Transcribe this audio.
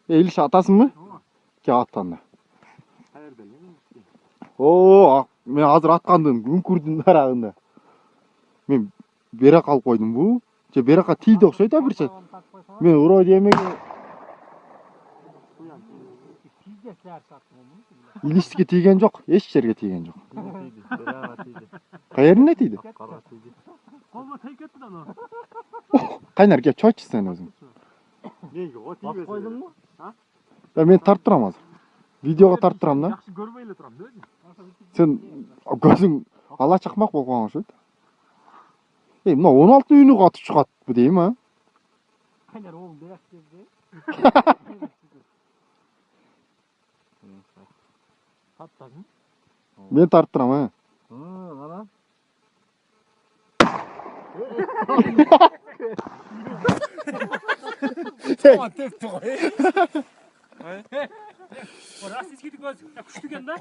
Eliş atasın mı? Ki аттанда. Қайерде? Oo, мен азыр аткандын үңкүрдүн дарагында. Мен бері қалып қойдым бұл. Же бері қа тиді оқсайды бір сәт. Мен вроде емеге илишке тиген жоқ, еш жерге тиген жоқ. Қайеріне тиді? Қолыма тиіп кетті да мынау. Қайнар кеп чойчы сен өзің. Неге? О, тиіп қойдың ба? Мен тарттып тұрам азыр. Видеоға тарттып тұрам да. Жақсы көрмейлі тұрам да өзің. Сен көзің ала чақмақ болып қалған шойды. Мына 16 үйіні қатып шығады бұл дейм, а? Қайнар оғын бірақ жерде. Тарттасың? Мен тарттып тұрам, а? Ана. Тепті ғой. Рас ескетіп көз күшті екен да?